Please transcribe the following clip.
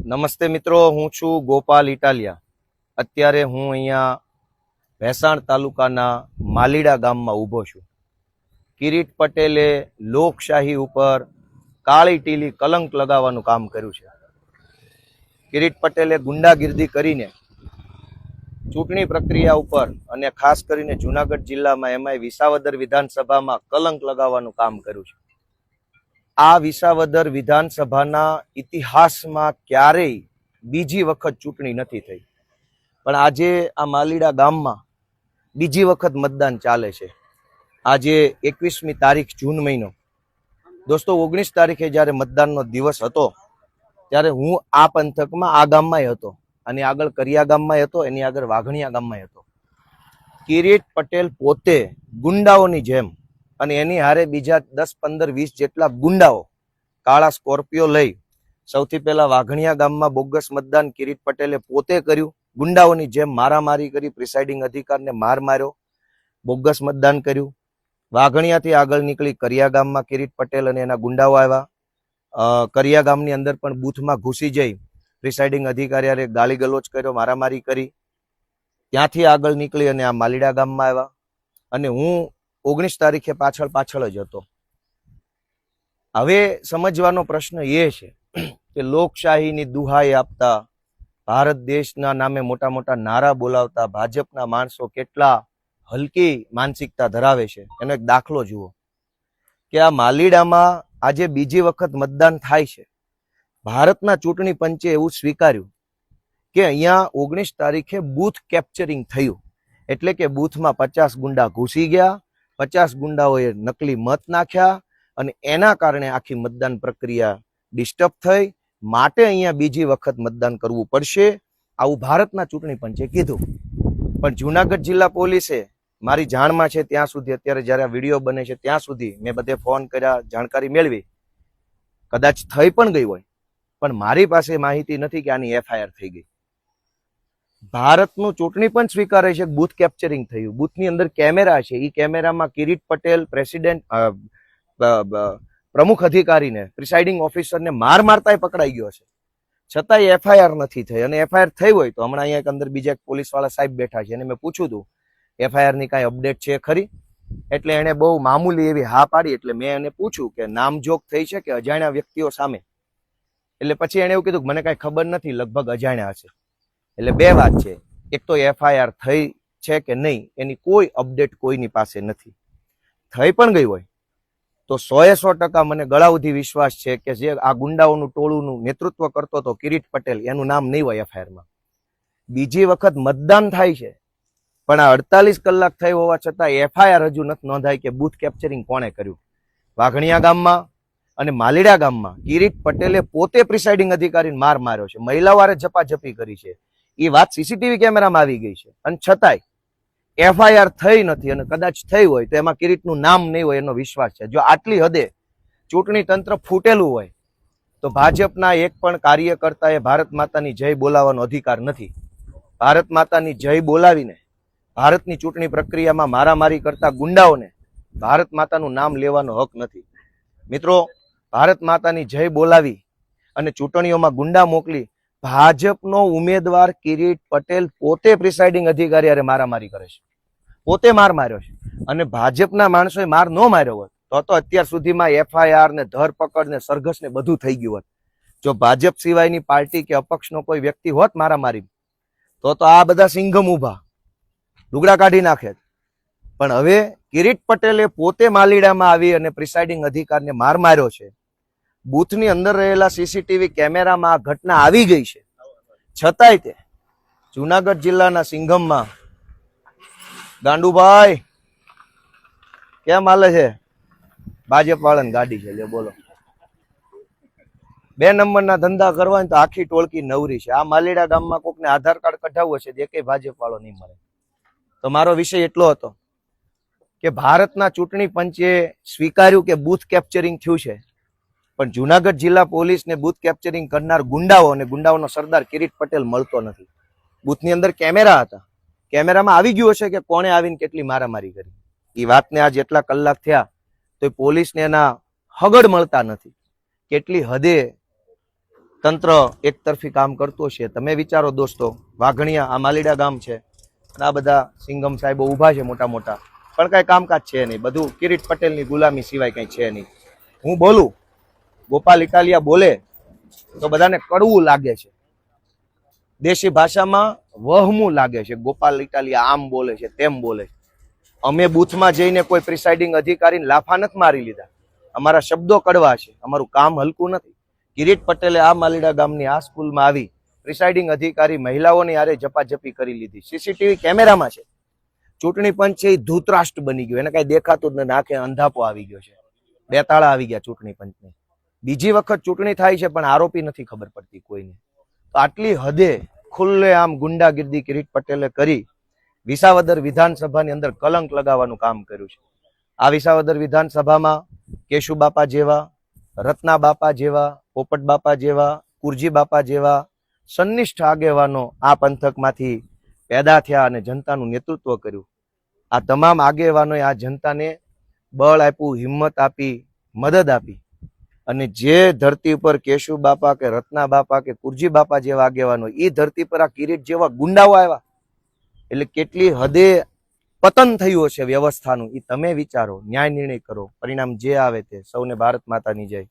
નમસ્તે મિત્રો, હું છું ગોપાલ ઇટાલિયા। અત્યારે હું અહીંયા ભેસાણ તાલુકાના માલીડા ગામમાં ઊભો છું। કિરીટ પટેલે લોકશાહી ઉપર કાળી ટીલી કલંક લગાવવાનું કામ કર્યું છે। કિરીટ પટેલે ગુંડાગીર્દી કરીને ચૂંટણી પ્રક્રિયા ઉપર અને ખાસ કરીને જૂનાગઢ જિલ્લામાં એમાંય વિસાવદર વિધાનસભામાં કલંક લગાવવાનું કામ કર્યું છે। આ વિસાવદર વિધાનસભાના ઇતિહાસમાં ક્યારેય બીજી વખત ચૂંટણી નથી થઈ, પણ આજે આ માલીડા ગામમાં બીજી વખત મતદાન ચાલે છે। આજે 21મી તારીખ જૂન મહિનો। દોસ્તો, 19 તારીખે જ્યારે મતદાનનો દિવસ હતો ત્યારે હું આ પંથકમાં આ ગામમાં હતો, અને આગળ કરિયા ગામમાં હતો, એની આગળ વાઘણિયા ગામમાં હતો। કિરીટ પટેલ પોતે ગુંડાઓની જેમ અને એની હારે બીજા 10, 15, 20 જેટલા ગુંડાઓ કાળા સ્કોર્પિયો લઈ સૌથી પહેલા વાઘણિયા ગામમાં બોગસ મતદાન કિરીટ પટેલે પોતે કર્યું। ગુંડાઓની જેમ મારામારી કરી, પ્રિસાઇડિંગ અધિકારને માર માર્યો, બોગસ મતદાન કર્યું। વાઘણિયાથી આગળ નીકળી કરિયા ગામમાં કિરીટ પટેલ અને એના ગુંડાઓ આવ્યા। કરિયા ગામની અંદર પણ બૂથમાં ઘૂસી જઈ પ્રિસાઇડિંગ અધિકારીએ ગાળી ગલોચ કર્યો, મારામારી કરી। ત્યાંથી આગળ નીકળી અને આ માલીડા ગામમાં આવ્યા, અને હું 19 તારીખે પાછળ જ હતો। હવે સમજવાનો પ્રશ્ન એ છે કે લોકશાહીની દુહાઈ આપતા, ભારત દેશના નામે મોટા મોટા નારા બોલાવતા ભાજપના માણસો કેટલા હલકી માનસિકતા ધરાવે છે એનો એક દાખલો જુઓ કે આ માલીડામાં આજે બીજી વખત મતદાન થાય છે। ભારતના ચૂંટણી પંચે એવું સ્વીકાર્યું કે અહીંયા 19 તારીખે બૂથ કેપ્ચરિંગ થયું, એટલે કે બૂથમાં 50 ગુંડા ઘૂસી ગયા, 50 ગુંડાઓએ નકલી મત નાખ્યા, અને એના કારણે આખી મતદાન પ્રક્રિયા ડિસ્ટર્બ થઈ, માટે અહીંયા બીજી વખત મતદાન કરવું પડશે, આવું ભારતના ચૂંટણી પંચે કીધું। પણ જૂનાગઢ જિલ્લા પોલીસે મારી જાણમાં છે ત્યાં સુધી, અત્યારે જ્યારે આ વિડીયો બને છે ત્યાં સુધી મેં બધે ફોન કર્યા, જાણકારી મેળવી, કદાચ થઈ પણ ગઈ હોય, પણ મારી પાસે માહિતી નથી કે આની FIR થઈ ગઈ। ભારતનું ચૂંટણી પણ સ્વીકારે છે બૂથ કેપ્ચરિંગ થયું, બૂથની અંદર કેમેરા છે, એ કેમેરામાં કિરીટ પટેલ પ્રેસિડેન્ટ પ્રમુખ અધિકારીને, પ્રિસાઇડિંગ ઓફિસરને માર મારતા પકડાઈ ગયો છે, છતાંય FIR નથી થઈ। અને FIR થઈ હોય તો હમણાં અહીંયા અંદર બીજા એક પોલીસ વાળા સાહેબ બેઠા છે, અને મેં પૂછ્યું હતું FIR ની કાંઈ અપડેટ છે ખરી? એટલે એને બહુ મામૂલી એવી હા પાડી। એટલે મેં એને પૂછ્યું કે નામજોગ થઈ છે કે અજાણ્યા વ્યક્તિઓ સામે? એટલે પછી એને એવું કીધું કે મને કાંઈ ખબર નથી, લગભગ અજાણ્યા હશે। એટલે બે વાત છે, એક તો FIR થઈ છે કે નહીં એની કોઈ અપડેટ કોઈની પાસે નથી। થઈ પણ ગઈ હોય તો 100% મને ગળાઉધી વિશ્વાસ છે કે જે આ ગુંડાઓનું ટોળુંનું નેતૃત્વ કરતો હતો કિરીટ પટેલ, એનું નામ નહીં હોય FIR માં। બીજી વખત મતદાન થાય છે, પણ આ 48 કલાક થઈ હોવા છતાં FIR હજુ નથી નોંધાય કે બૂથ કેપ્ચરિંગ કોણે કર્યું। વાઘણિયા ગામમાં અને માલીડા ગામમાં કિરીટ પટેલે પોતે પ્રિસાઇડિંગ અધિકારીને માર માર્યો છે, મહિલાવારે ઝપાઝપી કરી છે, એ વાત CCTV કેમેરામાં આવી ગઈ છે, અને છતાંય FIR થઈ નથી, અને કદાચ થઈ હોય તો એમાં કિરીટનું નામ નહીં હોય એનો વિશ્વાસ છે। જો આટલી હદે ચૂંટણી તંત્ર ફૂટેલું હોય તો ભાજપના એક પણ કાર્યકર્તાએ ભારત માતાની જય બોલાવવાનો અધિકાર નથી। ભારત માતાની જય બોલાવીને ભારતની ચૂંટણી પ્રક્રિયામાં મારામારી કરતા ગુંડાઓને ભારત માતાનું નામ લેવાનો હક નથી। મિત્રો, ભારત માતાની જય બોલાવી અને ચૂંટણીઓમાં ગુંડા મોકલી ભાજપનો ઉમેદવાર કિરીટ પટેલ પોતે પ્રિસાઇડિંગ અધિકારી હારે મારામારી કરે છે, પોતે માર માર્યો છે, અને ભાજપના માણસોએ માર ન માર્યો હોત તો અત્યાર સુધીમાં FIR ને ધરપકડ ને સરઘસ ને બધું થઈ ગયું હોત। જો ભાજપ સિવાયની પાર્ટી કે અપક્ષનો કોઈ વ્યક્તિ હોત મારામારી તો આ બધા સિંઘમ ઉભા લુગડા કાઢી નાખે। પણ હવે કિરીટ પટેલે પોતે માલીડામાં આવી અને પ્રિસાઇડિંગ અધિકારને માર માર્યો છે, બૂથની અંદર રહેલા CCTV કેમેરામાં આ ઘટના આવી ગઈ છે, છતાંય તે જૂનાગઢ જિલ્લાના સિંઘમમાં ગાંડુભાઈ કેમ હાલે છે? ભાજપ વાળાની ગાડી છે, લે બોલો। 2 નંબરના ધંધા કરવા તો આખી ટોળકી નવરી છે। આ માલીડા ગામમાં કોકને આધાર કાર્ડ કઢાવવું હશે તો એકેય ભાજપ વાળો નહીં મળે। તો મારો વિષય એટલો હતો કે ભારતના ચૂંટણી પંચે સ્વીકાર્યું કે બૂથ કેપ્ચરિંગ થયું છે, પણ જૂનાગઢ જિલ્લા પોલીસને બૂથ કેપ્ચરિંગ કરનાર ગુંડાઓ અને ગુંડાઓનો સરદાર કિરીટ પટેલ મળતો નથી। બૂથની અંદર કેમેરા હતા, કેમેરામાં આવી ગયું હશે કે કોણે આવીને કેટલી મારામારી કરી, એ વાતને આજ એટલા કલાક થયા તો પોલીસને એના હગડ મળતા નથી। કેટલી હદે તંત્ર એકતરફી કામ કરતું હશે. તમે વિચારો દોસ્તો, વાઘણિયા આ માલીડા ગામ છે અને આ બધા સિંગમ સાહેબો ઊભા છે મોટા મોટા, પણ કઈ કામકાજ છે નહીં, બધું કિરીટ પટેલની ગુલામી સિવાય કઈ છે નહીં. હું બોલું, ગોપાલ ઇટાલિયા બોલે તો બધાને કડવું લાગે છે, દેશી ભાષામાં વહમું લાગે છે. ગોપાલ ઇટાલિયા આમ બોલે છે, તેમ બોલે છે. અમે બૂથમાં જઈને કોઈ પ્રિસાઇડિંગ અધિકારીને લાફા નથી મારી લીધા. અમારા શબ્દો કડવા છે, અમારું કામ હલકું નથી. કિરીટ પટેલે આ માલીડા ગામની આ સ્કૂલમાં આવી પ્રિસાઇડિંગ અધિકારી મહિલાઓની હારે ઝપાઝપી કરી લીધી. સીસીટીવી કેમેરામાં છે. ચૂંટણી પંચ છે એ ધૂતરાષ્ટ્ર બની ગયો, એને કઈ દેખાતું જ નથી, આંખે અંધાપો આવી ગયો છે. બે તાળા આવી ગયા ચૂંટણી પંચને. બીજી વખત ચૂંટણી થાય છે પણ આરોપી નથી ખબર પડતી કોઈને. તો આટલી હદે ખુલ્લે આમ ગુંડાગીર્દી કિરીટ પટેલે કરી વિસાવદર વિધાનસભાની અંદર કલંક લગાવવાનું કામ કર્યું છે. આ વિસાવદર વિધાનસભામાં કેશુ બાપા જેવા, રત્ના બાપા જેવા, પોપટ બાપા જેવા, કુરજી બાપા જેવા સન્નિષ્ઠ આગેવાનો આ પંથકમાંથી પેદા થયા અને જનતાનું નેતૃત્વ કર્યું. આ તમામ આગેવાનોએ આ જનતાને બળ આપ્યું, હિંમત આપી, મદદ આપી. અને જે ધરતી ઉપર કેશુ બાપા કે રત્ના બાપા કે કુરજી બાપા જેવા આગેવાનો, એ ધરતી પર આ કિરીટ જેવા ગુંડાઓ આવ્યા. એટલે કેટલી હદે પતન થયું હશે વ્યવસ્થાનું, એ તમે વિચારો, ન્યાય નિર્ણય કરો, પરિણામ જે આવે તે. સૌને ભારત માતાની જય.